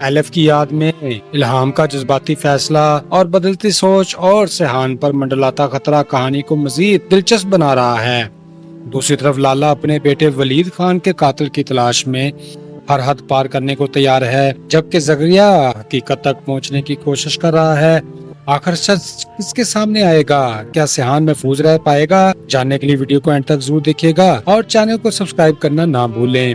ایلف کی یاد میں الہام کا جذباتی فیصلہ اور بدلتی سوچ اور سیحان پر منڈلاتا خطرہ کہانی کو مزید دلچسپ بنا رہا ہے۔ دوسری طرف لالا اپنے بیٹے ولید خان کے قاتل کی تلاش میں ہر حد پار کرنے کو تیار ہے، جبکہ زکریا حقیقت تک پہنچنے کی کوشش کر رہا ہے۔ آخر سچ کس کے سامنے آئے گا؟ کیا سیحان محفوظ رہ پائے گا؟ جاننے کے لیے ویڈیو کو اینڈ تک ضرور دیکھیے گا اور چینل کو سبسکرائب کرنا نہ بھولیں۔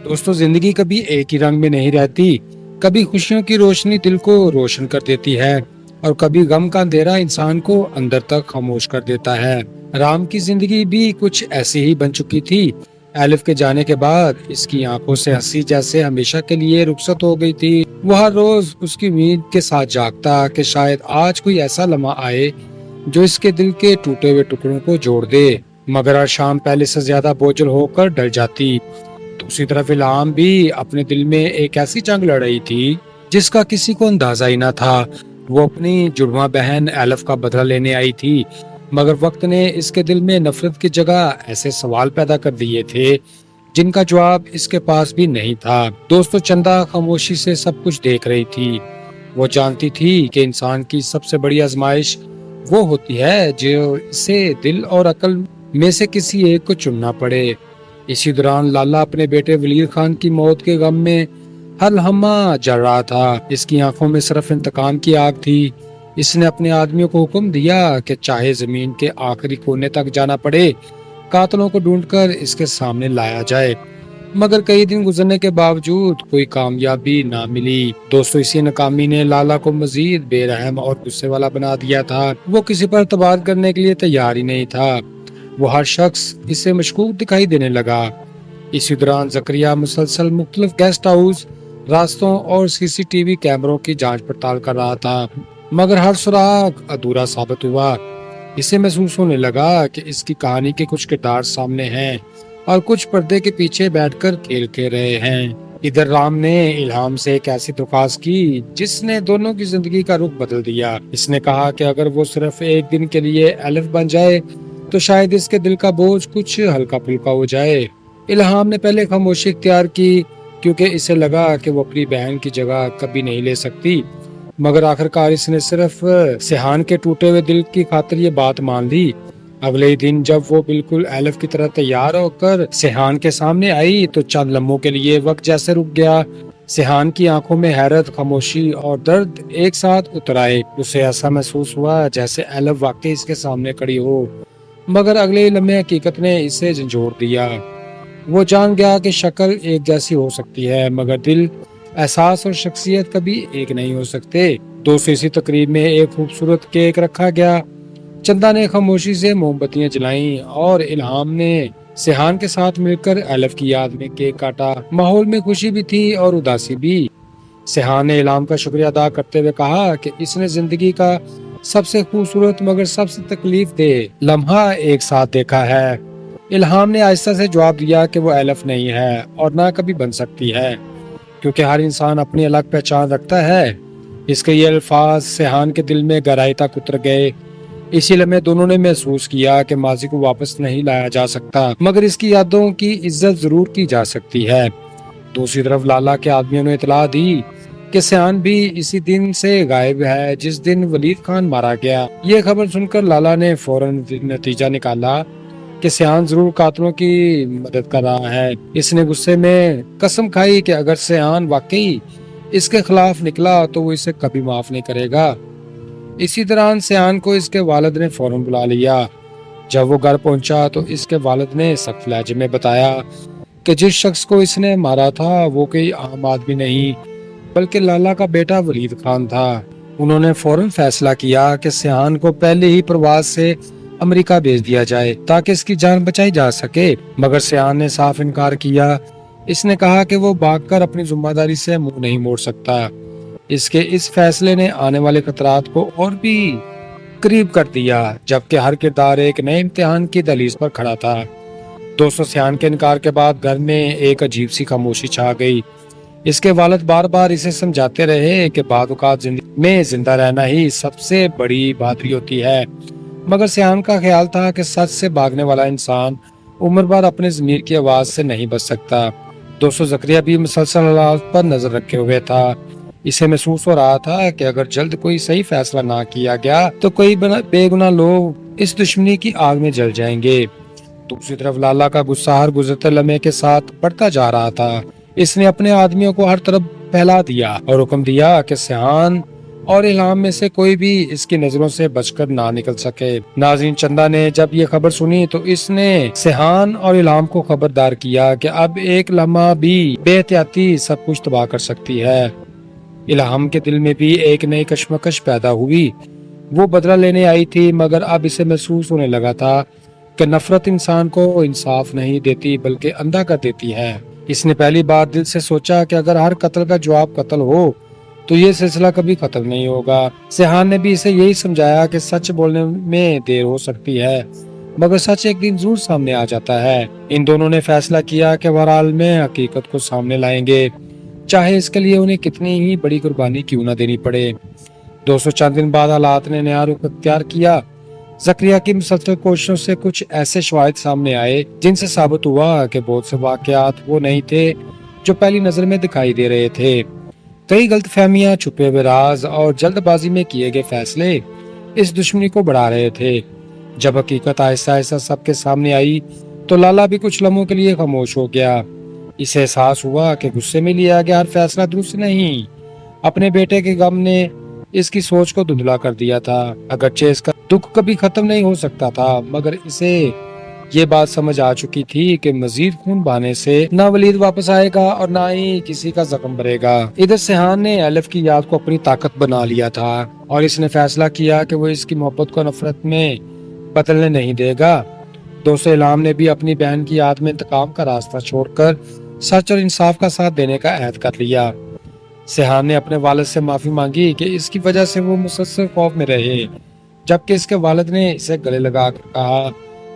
دوستو، زندگی کبھی ایک ہی رنگ میں نہیں رہتی۔ کبھی خوشیوں کی روشنی دل کو روشن کر دیتی ہے اور کبھی غم کا اندھیرا انسان کو اندر تک خاموش کر دیتا ہے۔ رام کی زندگی بھی کچھ ایسی ہی بن چکی تھی۔ ایلف کے جانے کے بعد اس کی آنکھوں سے ہنسی جیسے ہمیشہ کے لیے رخصت ہو گئی تھی۔ وہ ہر روز اس کی امید کے ساتھ جاگتا کہ شاید آج کوئی ایسا لمحہ آئے جو اس کے دل کے ٹوٹے ہوئے ٹکڑوں کو جوڑ دے، مگر ہر شام پہلے سے زیادہ بوجھل ہو کر ڈل جاتی۔ دوسری طرف الہام بھی اپنے دل میں ایک ایسی جنگ لڑ رہی تھی جس کا کسی کو اندازہ ہی نہ تھا۔ وہ اپنی جڑواں بہن ایلف کا بدلہ لینے آئی تھی، مگر وقت نے اس کے دل میں نفرت کی جگہ ایسے سوال پیدا کر دیے تھے جن کا جواب اس کے پاس بھی نہیں تھا۔ دوستو، چندا خاموشی سے سب کچھ دیکھ رہی تھی۔ وہ جانتی تھی کہ انسان کی سب سے بڑی آزمائش وہ ہوتی ہے جو اسے دل اور عقل میں سے کسی ایک کو چننا پڑے۔ اسی دوران لالا اپنے بیٹے ولید خان کی موت کے غم میں ہر لمحہ جل رہا تھا۔ اس کی آنکھوں میں صرف انتقام کی آگ تھی۔ اس نے اپنے آدمیوں کو حکم دیا کہ چاہے زمین کے آخری کونے تک جانا پڑے، قاتلوں کو ڈھونڈ کر اس کے سامنے لایا جائے، مگر کئی دن گزرنے کے باوجود کوئی کامیابی نہ ملی۔ دوستو، اسی ناکامی نے لالا کو مزید بے رحم اور غصے والا بنا دیا تھا۔ وہ کسی پر اعتبار کرنے کے لیے تیار ہی نہیں تھا۔ وہ ہر شخص اسے مشکوک دکھائی دینے لگا۔ اسی دوران زکریا مسلسل مختلف گیسٹ ہاؤس، راستوں اور سی سی ٹی وی کیمروں کی جانچ پڑتال کر رہا تھا، مگر ہر سراغ ادھورا ثابت ہوا۔ اسے محسوس ہونے لگا کہ اس کی کہانی کے کچھ کردار سامنے ہیں اور کچھ پردے کے پیچھے بیٹھ کر کھیل کھیل رہے ہیں۔ ادھر رام نے الہام سے ایک ایسی درخواست کی جس نے دونوں کی زندگی کا رخ بدل دیا۔ اس نے کہا کہ اگر وہ صرف ایک دن کے لیے ایلف بن جائے تو شاید اس کے دل کا بوجھ کچھ ہلکا پھلکا ہو جائے۔ الہام نے پہلے خاموشی اختیار کی کیونکہ اسے لگا کہ وہ اپنی بہن کی جگہ کبھی نہیں لے سکتی، مگر آخرکار اس نے صرف سیحان کے ٹوٹے ہوئے دل کی خاطر یہ بات مان لی۔ اگلے ہی دن جب وہ بالکل ایلف کی طرح تیار ہو کر سیحان کے سامنے آئی تو چند لمحوں کے لیے وقت جیسے رک گیا۔ سیحان کی آنکھوں میں حیرت، خاموشی اور درد ایک ساتھ اتر آئے۔ اسے ایسا محسوس ہوا جیسے ایلف واقعی اس کے سامنے کھڑی ہو، مگر اگلے ہی لمحے حقیقت نے اسے جھنجھوڑ دیا۔ وہ جان گیا کہ شکل ایک جیسی ہو سکتی ہے مگر دل، احساس اور شخصیت کبھی ایک نہیں ہو سکتے۔ دوسری اسی تقریب میں ایک خوبصورت کیک رکھا گیا۔ چندا نے خاموشی سے موم بتیاں جلائیں اور الہام نے سیحان کے ساتھ مل کر ایلف کی یاد میں کیک کاٹا۔ ماحول میں خوشی بھی تھی اور اداسی بھی۔ سیحان نے الہام کا شکریہ ادا کرتے ہوئے کہا کہ اس نے زندگی کا سب سے خوبصورت مگر سب سے تکلیف دہ لمحہ ایک ساتھ دیکھا ہے۔ الہام نے آہستہ سے جواب دیا کہ وہ ایلف نہیں ہے اور نہ کبھی بن سکتی ہے، کیونکہ ہر انسان اپنی الگ پہچان رکھتا ہے۔ اس کے یہ الفاظ سیحان کے دل میں گہرائی تک اتر گئے۔ اسی لمحے دونوں نے محسوس کیا کہ ماضی کو واپس نہیں لایا جا سکتا، مگر اس کی یادوں کی عزت ضرور کی جا سکتی ہے۔ دوسری طرف لالا کے آدمیوں نے اطلاع دی کہ سیحان بھی اسی دن سے غائب ہے جس دن ولید خان مارا گیا۔ یہ خبر سن کر لالا نے فوراً نتیجہ نکالا کہ سیحان ضرور قاتلوں کی مدد کر رہا ہے۔ اس نے غصے میں قسم کھائی کہ اگر سیحان واقعی اس کے خلاف نکلا تو وہ اسے کبھی معاف نہیں کرے گا۔ اسی دوران سیحان کو اس کے والد نے فوراً بلا لیا۔ جب وہ گھر پہنچا تو اس کے والد نے سخت لہجے میں بتایا کہ جس شخص کو اس نے مارا تھا وہ کوئی عام آدمی نہیں بلکہ لالا کا بیٹا ولید خان تھا۔ انہوں نے فوراً فیصلہ کیا کہ سیحان کو پہلے ہی پرواز سے امریکہ بھیج دیا جائے تاکہ اس کی جان بچائی جا سکے، مگر سیحان نے صاف انکار کیا۔ اس نے کہا کہ وہ بھاگ کر اپنی ذمہ داری سے منہ نہیں موڑ سکتا۔ اس کے اس فیصلے نے آنے والے خطرات کو اور بھی قریب کر دیا، جبکہ ہر کردار ایک نئے امتحان کی دہلیز پر کھڑا تھا۔ دوستو، سیحان کے انکار کے بعد گھر میں ایک عجیب سی خاموشی چھا گئی۔ اس کے والد بار بار اسے سمجھاتے رہے کہ بعض اوقات زندگی میں زندہ رہنا ہی سب سے بڑی بہادری ہوتی ہے، مگر سیحان کا خیال تھا کہ سچ سے بھاگنے والا انسان عمر بھر اپنے ضمیر کی آواز سے نہیں بچ سکتا۔ دوستو، زکریا بھی مسلسل حالات پر نظر رکھے ہوئے تھا۔ اسے محسوس ہو رہا تھا کہ اگر جلد کوئی صحیح فیصلہ نہ کیا گیا تو کئی بے گناہ لوگ اس دشمنی کی آگ میں جل جائیں گے۔ دوسری طرف لالا کا غصہ ہر گزرتے لمحے کے ساتھ بڑھتا جا رہا تھا۔ اس نے اپنے آدمیوں کو ہر طرف پھیلا دیا اور حکم دیا کہ سیحان اور الہام میں سے کوئی بھی اس کی نظروں سے بچ کر نہ نکل سکے۔ ناظرین، چندا نے جب یہ خبر سنی تو اس نے سیحان اور الہام کو خبردار کیا کہ اب ایک لمحہ بھی بے احتیاطی سب کچھ تباہ کر سکتی ہے۔ الہام کے دل میں بھی ایک نئی کشمکش پیدا ہوئی۔ وہ بدلہ لینے آئی تھی، مگر اب اسے محسوس ہونے لگا تھا کہ نفرت انسان کو انصاف نہیں دیتی بلکہ اندھا کر دیتی ہے۔ اس نے پہلی بار دل سے سوچا کہ اگر ہر قتل کا جواب قتل ہو تو یہ سلسلہ کبھی ختم نہیں ہوگا۔ سیحان نے بھی اسے یہی سمجھایا کہ سچ بولنے میں دیر ہو سکتی ہے مگر سچ ایک دن ضرور سامنے آ جاتا ہے۔ ان دونوں نے فیصلہ کیا کہ بہرحال میں حقیقت کو سامنے لائیں گے، چاہے اس کے لیے انہیں کتنی ہی بڑی قربانی کیوں نہ دینی پڑے۔ 200 چند دن بعد حالات نے نیا رخ اختیار کیا۔ زکریا کی مسلسل کوششوں سے کچھ ایسے شواہد سامنے آئے جن سے ثابت ہوا کہ بہت سے واقعات وہ نہیں تھے جو پہلی نظر میں دکھائی دے رہے تھے۔ کئی غلط فہمیاں، چھپے ہوئے راز اور جلد بازی میں کیے گئے فیصلے اس دشمنی کو بڑھا رہے تھے۔ جب حقیقت آہستہ آہستہ سب کے سامنے آئی تو لالا بھی کچھ لمحوں کے لیے خاموش ہو گیا۔ اسے احساس ہوا کہ غصے میں لیا گیا ہر فیصلہ درست نہیں۔ اپنے بیٹے کے غم نے اس کی سوچ کو دھندلا کر دیا تھا۔ اگرچہ اس کا دکھ کبھی ختم نہیں ہو سکتا تھا مگر اسے یہ بات سمجھ آ چکی تھی کہ مزید خون بہانے سے نہ ولید واپس آئے گا اور نہ ہی کسی کا زخم بھرے گا۔ ادھر سیحان نے الف کی یاد کو اپنی طاقت بنا لیا تھا اور اس نے فیصلہ کیا کہ وہ اس کی محبت کو نفرت میں بدلنے نہیں دے گا۔ دوست الہام نے بھی اپنی بہن کی یاد میں انتقام کا راستہ چھوڑ کر سچ اور انصاف کا ساتھ دینے کا عہد کر لیا۔ سیحان نے اپنے والد سے معافی مانگی کہ اس کی وجہ سے وہ مسلسل خوف میں رہے، جبکہ اس کے والد نے اسے گلے لگا کر کہا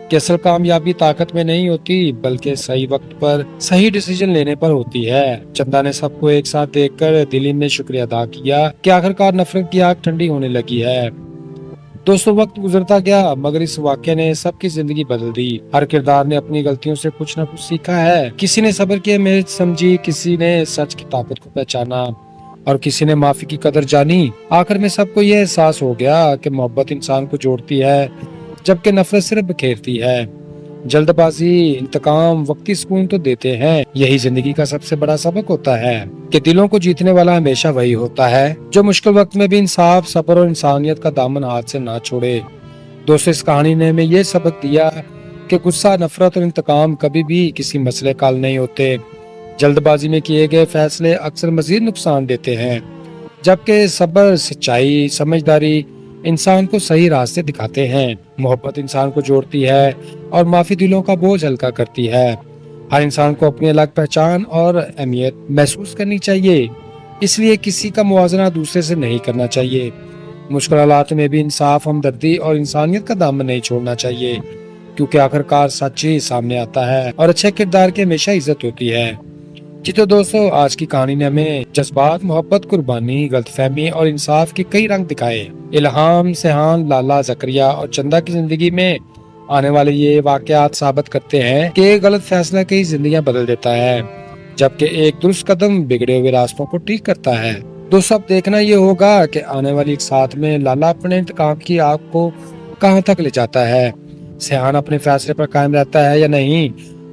کہ اصل کامیابی طاقت میں نہیں ہوتی بلکہ صحیح وقت پر صحیح ڈیسیجن لینے پر ہوتی ہے۔ چندا نے سب کو ایک ساتھ دیکھ کر دل میں شکریہ ادا کیا کہ آخرکار نفرت کی آگ ٹھنڈی ہونے لگی ہے۔ دوستوں، وقت گزرتا گیا مگر اس واقعے نے سب کی زندگی بدل دی۔ ہر کردار نے اپنی غلطیوں سے کچھ نہ کچھ سیکھا ہے۔ کسی نے صبر کی اہمیت سمجھی، کسی نے سچ کی طاقت کو پہچانا اور کسی نے معافی کی قدر جانی۔ آخر میں سب کو یہ احساس ہو گیا کہ محبت انسان کو جوڑتی ہے جبکہ نفرت صرف بکھیرتی ہے۔ جلد بازی، انتقام وقتی سکون تو دیتے ہیں، یہی زندگی کا سب سے بڑا سبق ہوتا ہے کہ دلوں کو جیتنے والا ہمیشہ وہی ہوتا ہے جو مشکل وقت میں بھی انصاف، صبر اور انسانیت کا دامن ہاتھ سے نہ چھوڑے۔ دوستو، اس کہانی نے ہمیں یہ سبق دیا کہ غصہ، نفرت اور انتقام کبھی بھی کسی مسئلے کا حل نہیں ہوتے۔ جلد بازی میں کیے گئے فیصلے اکثر مزید نقصان دیتے ہیں، جبکہ صبر، سچائی، سمجھداری انسان کو صحیح راستے دکھاتے ہیں۔ محبت انسان کو جوڑتی ہے اور معافی دلوں کا بوجھ ہلکا کرتی ہے۔ ہر انسان کو اپنی الگ پہچان اور اہمیت محسوس کرنی چاہیے، اس لیے کسی کا موازنہ دوسرے سے نہیں کرنا چاہیے۔ مشکل حالات میں بھی انصاف، ہمدردی اور انسانیت کا دامن نہیں چھوڑنا چاہیے، کیونکہ آخرکار سچ ہی سامنے آتا ہے اور اچھے کردار کی ہمیشہ عزت ہوتی ہے۔ جی تو دوستو، آج کی کہانی نے ہمیں جذبات، محبت، قربانی، غلط فہمی اور انصاف کے کئی رنگ دکھائے۔ الہام، سیحان، لالا، زکریا اور چندا کی زندگی میں آنے والے یہ واقعات ثابت کرتے ہیں کہ ایک غلط فیصلہ کئی زندگیاں بدل دیتا ہے، جبکہ ایک درست قدم بگڑے ہوئے راستوں کو ٹھیک کرتا ہے۔ دوستو، اب دیکھنا یہ ہوگا کہ آنے والی ایک ساتھ میں لالا اپنے انتقام کی آگ کو کہاں تک لے جاتا ہے، سیحان اپنے فیصلے پر قائم رہتا ہے یا نہیں،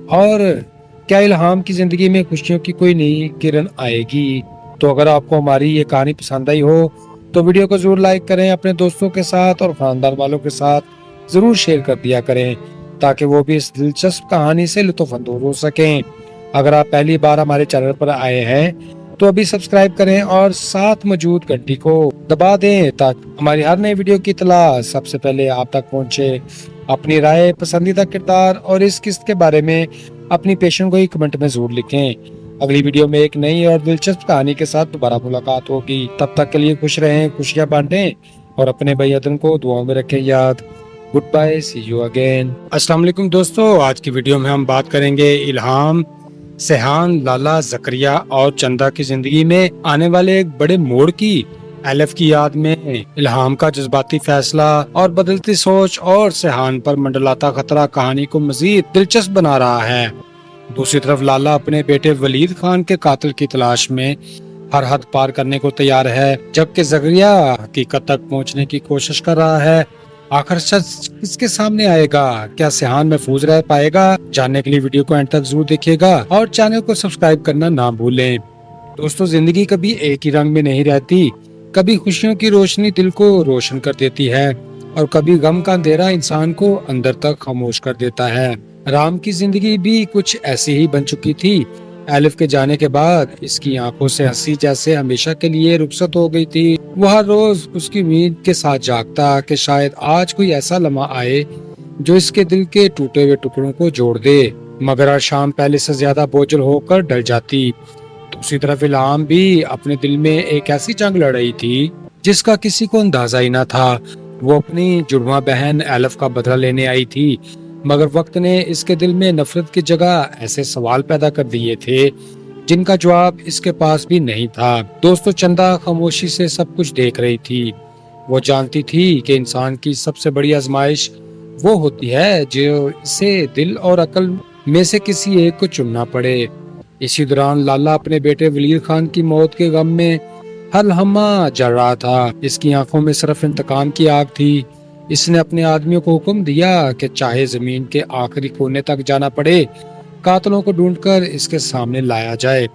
اور کیا الہام کی زندگی میں خوشیوں کی کوئی نئی کرن آئے گی۔ تو اگر آپ کو ہماری یہ کہانی پسند آئی ہو تو ویڈیو کو ضرور لائک کریں، اپنے دوستوں کے ساتھ اور خاندان والوں کے ساتھ ضرور شیئر کر دیا کریں تاکہ وہ بھی اس دلچسپ کہانی سے لطف اندوز ہو سکیں۔ اگر آپ پہلی بار ہمارے چینل پر آئے ہیں تو ابھی سبسکرائب کریں اور ساتھ موجود گھنٹی کو دبا دیں تاکہ ہماری ہر نئی ویڈیو کی اطلاع سب سے پہلے آپ تک پہنچے۔ اپنی رائے، پسندیدہ کردار اور اس قسط کے بارے میں اپنی پیشن گوئی کمنٹ میں ضرور لکھیں۔ اگلی ویڈیو میں ایک نئی اور دلچسپ کہانی کے ساتھ دوبارہ ملاقات ہوگی۔ تب تک کے لیے خوش رہیں، خوشیاں بانٹیں اور اپنے بھائی عدن کو دعاؤں میں رکھیں یاد۔ Good bye, see you again. السلام علیکم دوستو، آج کی ویڈیو میں ہم بات کریں گے الہام، سیحان، لالا، زکریا اور چندا کی زندگی میں آنے والے ایک بڑے موڑ کی۔ الف کی یاد میں الہام کا جذباتی فیصلہ اور بدلتی سوچ اور سیحان پر منڈلاتا خطرہ کہانی کو مزید دلچسپ بنا رہا ہے۔ دوسری طرف لالا اپنے بیٹے ولید خان کے قاتل کی تلاش میں ہر حد پار کرنے کو تیار ہے، جبکہ زکریا حقیقت تک پہنچنے کی کوشش کر رہا ہے۔ آخر سچ کس کے سامنے آئے گا؟ کیا سیحان محفوظ رہ پائے گا؟ جاننے کے لیے ویڈیو کو اینڈ تک ضرور دیکھیے گا اور چینل کو سبسکرائب کرنا نہ بھولیں۔ دوستو، زندگی کبھی ایک ہی رنگ میں نہیں رہتی، کبھی خوشیوں کی روشنی دل کو روشن کر دیتی ہے اور کبھی غم کا اندھیرا انسان کو اندر تک خاموش کر دیتا ہے۔ رام کی زندگی بھی کچھ ایسی ہی بن چکی تھی۔ الف کے جانے کے بعد اس کی آنکھوں سے ہنسی جیسے ہمیشہ کے لیے رخصت ہو گئی تھی۔ وہ ہر روز اس کی امید کے ساتھ جاگتا کہ شاید آج کوئی ایسا لمحہ آئے جو اس کے دل کے ٹوٹے ہوئے ٹکڑوں کو جوڑ دے، مگر ہر شام پہلے سے زیادہ بوجھل ہو کر ڈل جاتی۔ دوسری طرف الہام بھی اپنے دل میں ایک ایسی جنگ لڑ رہی تھی جس کا کسی کو اندازہ ہی نہ تھا۔ وہ اپنی جڑواں بہن الف کا بدلہ لینے آئی تھی، مگر وقت نے اس کے دل میں نفرت کی جگہ ایسے سوال پیدا کر دیے تھے جن کا جواب اس کے پاس بھی نہیں تھا۔ دوستو، چندا خاموشی سے سب کچھ دیکھ رہی تھی۔ وہ جانتی تھی کہ انسان کی سب سے بڑی آزمائش وہ ہوتی ہے جو اسے دل اور عقل میں سے کسی ایک کو چننا پڑے۔ اسی دوران لالا اپنے بیٹے ولید خان کی موت کے غم میں ہر لمحہ جل رہا تھا۔ اس کی آنکھوں میں صرف انتقام کی آگ تھی۔ اس نے اپنے آدمیوں کو حکم دیا کہ چاہے زمین کے آخری کونے تک جانا پڑے، قاتلوں کو ڈھونڈ کر اس کے سامنے لایا جائے،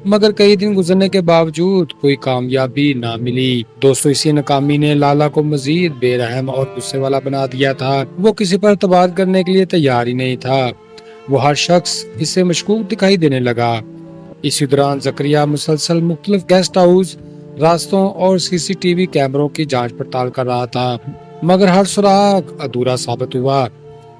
مگر کئی دن گزرنے کے باوجود کوئی کامیابی نہ ملی۔ دوستو، اسی ناکامی نے لالا کو مزید بے رحم اور غصے والا بنا دیا تھا۔ وہ کسی پر اعتبار کرنے کے لیے تیار ہی نہیں تھا۔ وہ ہر شخص اسے مشکوک دکھائی دینے لگا۔ اسی دوران زکریا مسلسل مختلف گیسٹ ہاؤس، راستوں اور سی سی ٹی وی کیمروں کی جانچ پڑتال کر رہا تھا، مگر ہر سراغ ادھورا ثابت ہوا۔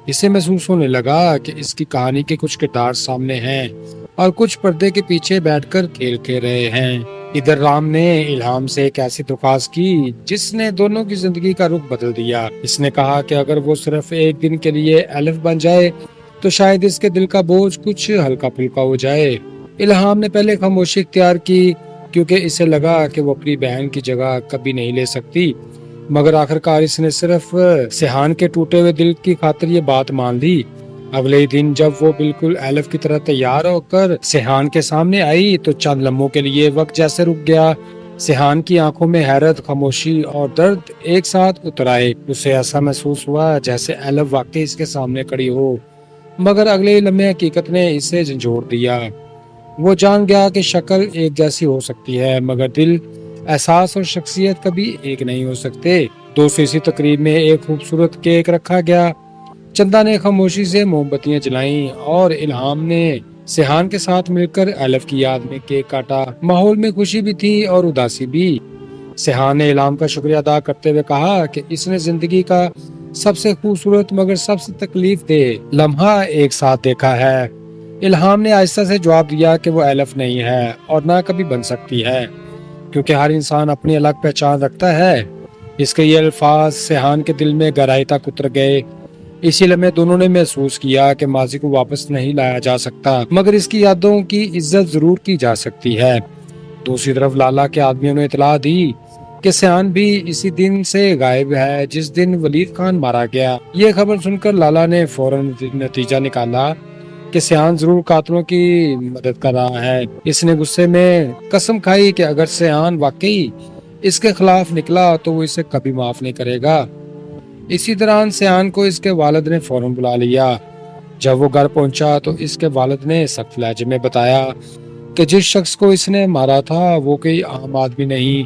اسے محسوس ہونے لگا کہ اس کی کہانی کے کچھ کردار سامنے ہیں اور کچھ پردے کے پیچھے بیٹھ کر کھیل کھیل رہے ہیں۔ ادھر رام نے الہام سے ایک ایسی درخواست کی جس نے دونوں کی زندگی کا رخ بدل دیا۔ اس نے کہا کہ اگر وہ صرف ایک دن کے لیے الف بن جائے تو شاید اس کے دل کا بوجھ کچھ ہلکا پھلکا ہو جائے۔ الہام نے پہلے خاموشی اختیار کی کیونکہ اسے لگا کہ وہ اپنی بہن کی جگہ کبھی نہیں لے سکتی، مگر آخرکار اس نے صرف سیحان کے ٹوٹے ہوئے دل کی خاطر یہ بات مان لی۔ اگلے دن جب وہ بالکل الف کی طرح تیار ہو کر سیحان کے سامنے آئی تو چند لمحوں کے لیے وقت جیسے رک گیا۔ سیحان کی آنکھوں میں حیرت، خاموشی اور درد ایک ساتھ اتر آئے۔ اسے ایسا محسوس ہوا جیسے الف واقعی اس کے سامنے کھڑی ہو، مگر اگلے لمحے حقیقت نے اسے جھنجھوڑ دیا۔ وہ جان گیا کہ شکل ایک جیسی ہو سکتی ہے مگر دل، احساس اور شخصیت کبھی ایک نہیں ہو سکتے۔ دوستو، اسی تقریب میں ایک خوبصورت کیک رکھا گیا۔ چندا نے خاموشی سے موم بتیاں جلائیں اور الہام نے سیحان کے ساتھ مل کر الف کی یاد میں کیک کاٹا۔ ماحول میں خوشی بھی تھی اور اداسی بھی۔ سیحان نے الہام کا شکریہ ادا کرتے ہوئے کہا کہ اس نے زندگی کا سب سے خوبصورت مگر سب سے تکلیف دہ لمحہ ایک ساتھ دیکھا ہے۔ الہام نے آہستہ سے جواب دیا کہ وہ الف نہیں ہے اور نہ کبھی بن سکتی ہے، کیونکہ ہر انسان اپنی الگ پہچان رکھتا ہے۔ اس کے یہ الفاظ سیحان کے دل میں گہرائی تک اتر گئے۔ اسی لمحے دونوں نے محسوس کیا کہ ماضی کو واپس نہیں لایا جا سکتا، مگر اس کی یادوں کی عزت ضرور کی جا سکتی ہے۔ دوسری طرف لالا کے آدمیوں نے اطلاع دی کہ سیحان بھی اسی دن سے غائب ہے جس دن ولید خان مارا گیا۔ یہ خبر سن کر لالا نے فوراً نتیجہ نکالا کہ سیحان ضرور قاتلوں کی مدد کر رہا ہے۔ اس نے غصے میں قسم کھائی کہ اگر سیحان واقعی اس کے خلاف نکلا تو وہ اسے کبھی معاف نہیں کرے گا۔ اسی دوران سیحان کو اس کے والد نے فوراً بلا لیا۔ جب وہ گھر پہنچا تو اس کے والد نے سخت لہجے میں بتایا کہ جس شخص کو اس نے مارا تھا وہ کوئی عام آدمی نہیں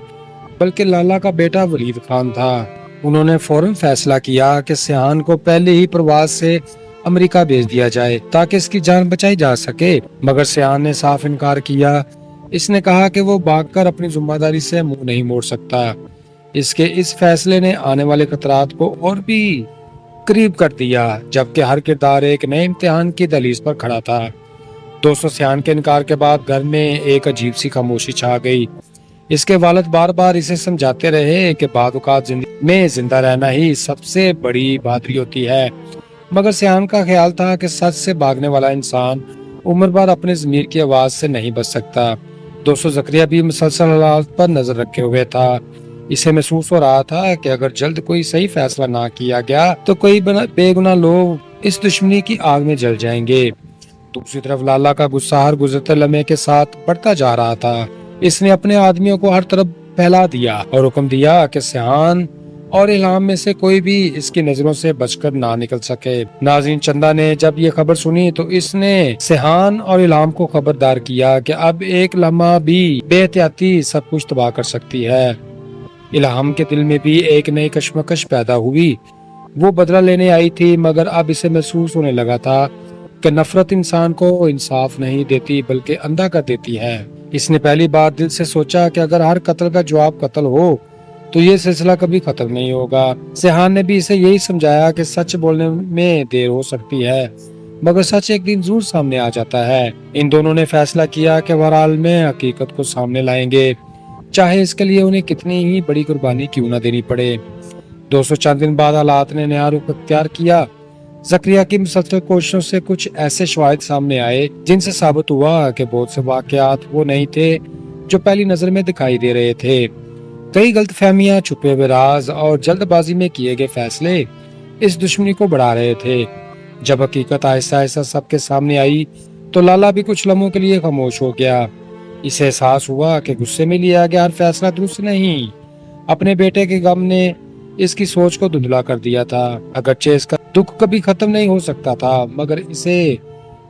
بلکہ لالا کا بیٹا ولید خان تھا۔ انہوں نے فوراً فیصلہ کیا کہ سیحان کو پہلے ہی پرواز سے امریکہ بھیج دیا جائے تاکہ اس کی جان بچائی جا سکے، مگر سیحان نے صاف انکار کیا۔ اس نے کہا کہ وہ بھاگ کر اپنی ذمہ داری سے منہ نہیں موڑ سکتا۔ اس کے اس فیصلے نے آنے والے خطرات کو اور بھی قریب کر دیا، جبکہ ہر کردار ایک نئے امتحان کی دہلیز پر کھڑا تھا۔ دوستو، سیحان کے انکار کے بعد گھر میں ایک عجیب سی خاموشی چھا گئی۔ اس کے والد بار بار اسے سمجھاتے رہے کہ بعض اوقات زندگی میں زندہ رہنا ہی سب سے بڑی بہادری ہوتی ہے، مگر سیحان کا خیال تھا کہ سچ سے بھاگنے والا انسان عمر بھر اپنے ضمیر کی آواز سے نہیں بچ سکتا۔ دوستو، زکریا بھی مسلسل حالات پر نظر رکھے ہوئے تھا۔ اسے محسوس ہو رہا تھا کہ اگر جلد کوئی صحیح فیصلہ نہ کیا گیا تو کئی بے گناہ لوگ اس دشمنی کی آگ میں جل جائیں گے۔ دوسری طرف لالا کا غصہ ہر گزرتے لمحے کے ساتھ بڑھتا جا رہا تھا۔ اس نے اپنے آدمیوں کو ہر طرف پھیلا دیا اور حکم دیا کہ سیحان اور الہام میں سے کوئی بھی اس کی نظروں سے بچ کر نہ نکل سکے۔ ناظرین، چندا نے جب یہ خبر سنی تو اس نے سیحان اور الہام کو خبردار کیا کہ اب ایک لمحہ بھی بے احتیاطی سب کچھ تباہ کر سکتی ہے۔ الہام کے دل میں بھی ایک نئی کشمکش پیدا ہوئی۔ وہ بدلہ لینے آئی تھی، مگر اب اسے محسوس ہونے لگا تھا کہ نفرت انسان کو انصاف نہیں دیتی بلکہ اندھا کر دیتی ہے۔ اس نے پہلی بار دل سے سوچا کہ اگر ہر قتل کا جواب قتل ہو تو یہ سلسلہ کبھی ختم نہیں ہوگا۔ سیحان نے بھی اسے یہی سمجھایا کہ سچ بولنے میں دیر ہو سکتی ہے مگر سچ ایک دن ضرور سامنے آ جاتا ہے۔ ان دونوں نے فیصلہ کیا کہ بہرحال میں حقیقت کو سامنے لائیں گے، چاہے اس کے لیے انہیں کتنی ہی بڑی قربانی کیوں نہ دینی پڑے۔ 200 چند دن بعد حالات نے نیا رخ اختیار کیا۔ زکریا کی مسلسل کوششوں سے کچھ ایسے شواہد سامنے آئے جن سے ثابت ہوا کہ بہت سے واقعات وہ نہیں تھے جو پہلی نظر میں دکھائی دے رہے تھے۔ کئی غلط فہمیاں، چھپے ہوئے راز اور جلد بازی میں کیے گئے فیصلے اس دشمنی کو بڑھا رہے تھے۔ جب حقیقت آہستہ آہستہ سب کے سامنے آئی تو لالا بھی کچھ لمحوں کے لیے خاموش ہو گیا۔ اسے احساس ہوا کہ غصے میں لیا گیا ہر فیصلہ درست نہیں۔ اپنے بیٹے کے غم نے اس کی سوچ کو دھندلا کر دیا تھا۔ اگرچہ اس کا دکھ کبھی ختم نہیں ہو سکتا تھا مگر اسے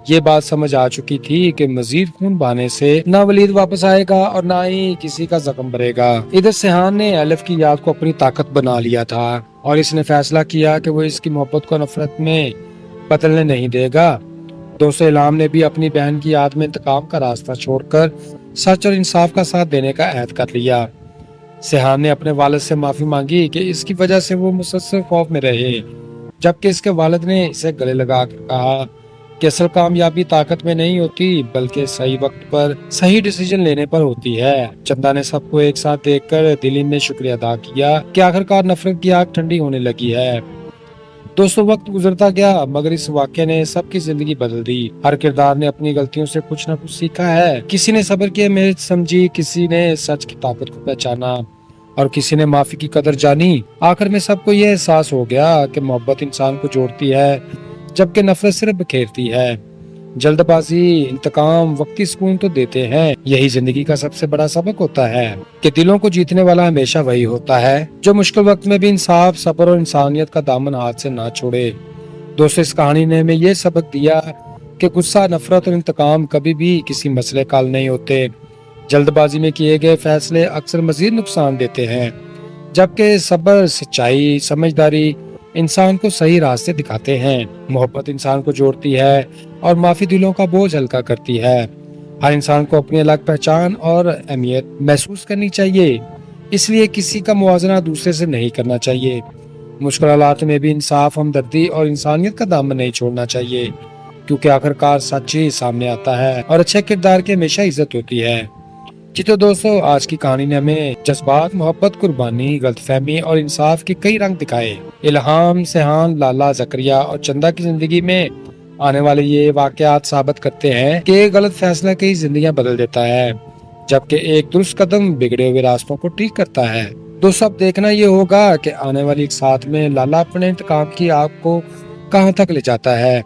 یہ بات سمجھ آ چکی تھی کہ مزید خون بہانے سے نہ ولید واپس آئے گا اور نہ ہی کسی کا زخم بھرے گا۔ ادھر سیحان نے الف کی یاد کو اپنی طاقت بنا لیا تھا اور اس نے فیصلہ کیا کہ وہ اس کی محبت کو نفرت میں بدلنے نہیں دے گا۔ دوست الہام نے بھی اپنی بہن کی یاد میں انتقام کا راستہ چھوڑ کر سچ اور انصاف کا ساتھ دینے کا عہد کر لیا۔ سیحان نے اپنے والد سے معافی مانگی کہ اس کی وجہ سے وہ مسلسل خوف میں رہے، جبکہ اس کے والد نے اسے گلے لگا کر کہا کہ اصل کامیابی طاقت میں نہیں ہوتی بلکہ صحیح وقت پر صحیح ڈیسیجن لینے پر ہوتی ہے۔ چندا نے سب کو ایک ساتھ دیکھ کر دل میں شکریہ ادا کیا کہ آخرکار نفرت کی آگ ٹھنڈی ہونے لگی ہے۔ دوستوں، وقت گزرتا گیا مگر اس واقعے نے سب کی زندگی بدل دی۔ ہر کردار نے اپنی غلطیوں سے کچھ نہ کچھ سیکھا ہے۔ کسی نے صبر کی اہمیت سمجھی، کسی نے سچ کی طاقت کو پہچانا اور کسی نے معافی کی قدر جانی۔ آخر میں سب کو یہ احساس ہو گیا کہ محبت انسان کو جوڑتی ہے جبکہ نفرت صرف بکھیرتی ہے۔ جلد بازی، انتقام وقتی سکون تو دیتے ہیں، یہی زندگی کا سب سے بڑا سبق ہوتا ہے کہ دلوں کو جیتنے والا ہمیشہ وہی ہوتا ہے جو مشکل وقت میں بھی انصاف، صبر اور انسانیت کا دامن ہاتھ سے نہ چھوڑے۔ دوستو، اس کہانی نے ہمیں یہ سبق دیا کہ غصہ، نفرت اور انتقام کبھی بھی کسی مسئلے کا حل نہیں ہوتے۔ جلد بازی میں کیے گئے فیصلے اکثر مزید نقصان دیتے ہیں، جبکہ صبر، سچائی، سمجھداری انسان کو صحیح راستے دکھاتے ہیں۔ محبت انسان کو جوڑتی ہے اور معافی دلوں کا بوجھ ہلکا کرتی ہے۔ ہر انسان کو اپنی الگ پہچان اور اہمیت محسوس کرنی چاہیے، اس لیے کسی کا موازنہ دوسرے سے نہیں کرنا چاہیے۔ مشکل حالات میں بھی انصاف، ہمدردی اور انسانیت کا دامن نہیں چھوڑنا چاہیے، کیونکہ آخرکار سچ ہی سامنے آتا ہے اور اچھے کردار کی ہمیشہ عزت ہوتی ہے۔ جی تو دوستو، آج کی کہانی نے ہمیں جذبات، محبت، قربانی، غلط فہمی اور انصاف کے کئی رنگ دکھائے۔ الہام، سیحان، لالا، زکریا اور چندا کی زندگی میں آنے والے یہ واقعات ثابت کرتے ہیں کہ ایک غلط فیصلہ کئی زندگیاں بدل دیتا ہے، جبکہ ایک درست قدم بگڑے ہوئے راستوں کو ٹھیک کرتا ہے۔ دوستو، اب دیکھنا یہ ہوگا کہ آنے والی ایک ساتھ میں لالا اپنے انتقام کی آگ کو کہاں تک لے جاتا ہے،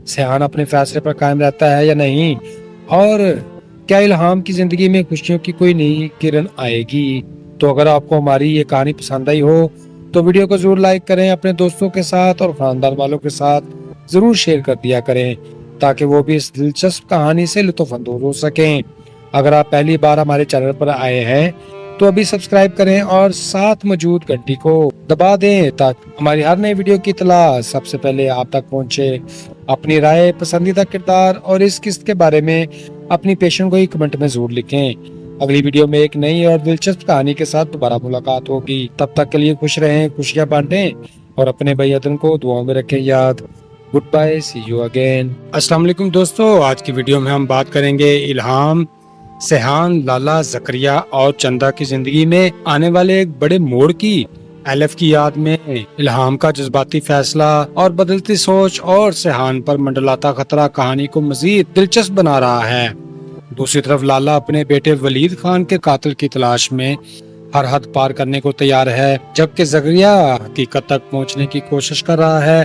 سیحان اپنے فیصلے پر قائم رہتا ہے یا نہیں، اور کیا الہام کی زندگی میں خوشیوں کی کوئی نئی کرن آئے گی۔ تو اگر آپ کو ہماری یہ کہانی پسند آئی ہو تو ویڈیو کو ضرور لائک کریں، اپنے دوستوں کے ساتھ اور خاندان والوں کے ساتھ ضرور شیئر کر دیا کریں تاکہ وہ بھی اس دلچسپ کہانی سے لطف اندوز ہو سکیں۔ اگر آپ پہلی بار ہمارے چینل پر آئے ہیں تو ابھی سبسکرائب کریں اور ساتھ موجود گھنٹی کو دبا دیں تاکہ ہماری ہر نئی ویڈیو کی اطلاع سب سے پہلے آپ تک پہنچے۔ اپنی رائے، پسندیدہ کردار اور اس قسط کے بارے میں اپنی پیشن گوئی کمنٹ میں ضرور لکھیں۔ اگلی ویڈیو میں ایک نئی اور دلچسپ کہانی کے ساتھ دوبارہ ملاقات ہوگی۔ تب تک کے لیے خوش رہیں، خوشیاں بانٹیں اور اپنے بھائی ادن کو دعاؤں میں رکھیں یاد۔ Good bye, see you again. السلام علیکم دوستو، آج کی ویڈیو میں ہم بات کریں گے الہام، سیحان، لالا، زکریا اور چندا کی زندگی میں آنے والے ایک بڑے موڑ کی۔ الف کی یاد میں الہام کا جذباتی فیصلہ اور بدلتی سوچ اور سیحان پر منڈلاتا خطرہ کہانی کو مزید دلچسپ بنا رہا ہے۔ دوسری طرف لالا اپنے بیٹے ولید خان کے قاتل کی تلاش میں ہر حد پار کرنے کو تیار ہے، جبکہ زکریا حقیقت تک پہنچنے کی کوشش کر رہا ہے۔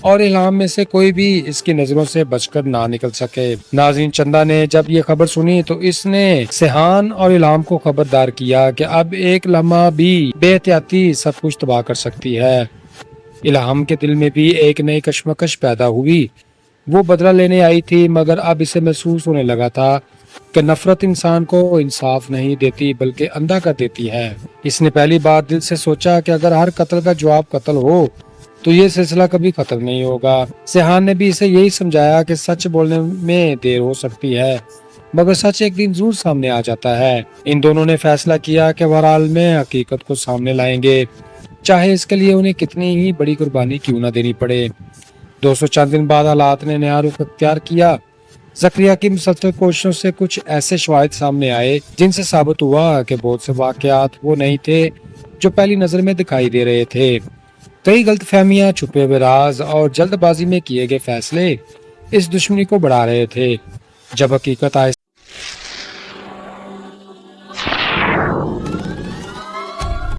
اور الہام میں سے کوئی بھی اس کی نظروں سے بچ کر نہ نکل سکے۔ ناظرین، چندا نے جب یہ خبر سنی تو اس نے سیحان اور الہام کو خبردار کیا کہ اب ایک لمحہ بھی بے احتیاطی سب کچھ تباہ کر سکتی ہے۔ الہام کے دل میں بھی ایک نئی کشمکش پیدا ہوئی۔ وہ بدلہ لینے آئی تھی، مگر اب اسے محسوس ہونے لگا تھا کہ نفرت انسان کو انصاف نہیں دیتی بلکہ اندھا کر دیتی ہے۔ اس نے پہلی بار دل سے سوچا کہ اگر ہر قتل کا جواب قتل ہو تو یہ سلسلہ کبھی ختم نہیں ہوگا۔ سیحان نے بھی اسے یہی سمجھایا کہ سچ بولنے میں دیر ہو سکتی ہے مگر سچ ایک دن ضرور سامنے آ جاتا ہے۔ ان دونوں نے فیصلہ کیا کہ بہرحال میں حقیقت کو سامنے لائیں گے، چاہے اس کے لیے انہیں کتنی ہی بڑی قربانی کیوں نہ دینی پڑے۔ 200 چند دن بعد حالات نے نیا رخ اختیار کیا۔ زکریا کی مسلسل کوششوں سے کچھ ایسے شواہد سامنے آئے جن سے ثابت ہوا کہ بہت سے واقعات وہ نہیں تھے جو پہلی نظر میں دکھائی دے رہے تھے۔ کئی غلط فہمیاں، چھپے ہوئے راز اور جلد بازی میں کیے گئے فیصلے اس دشمنی کو بڑھا رہے تھے۔ جب حقیقت آہستہ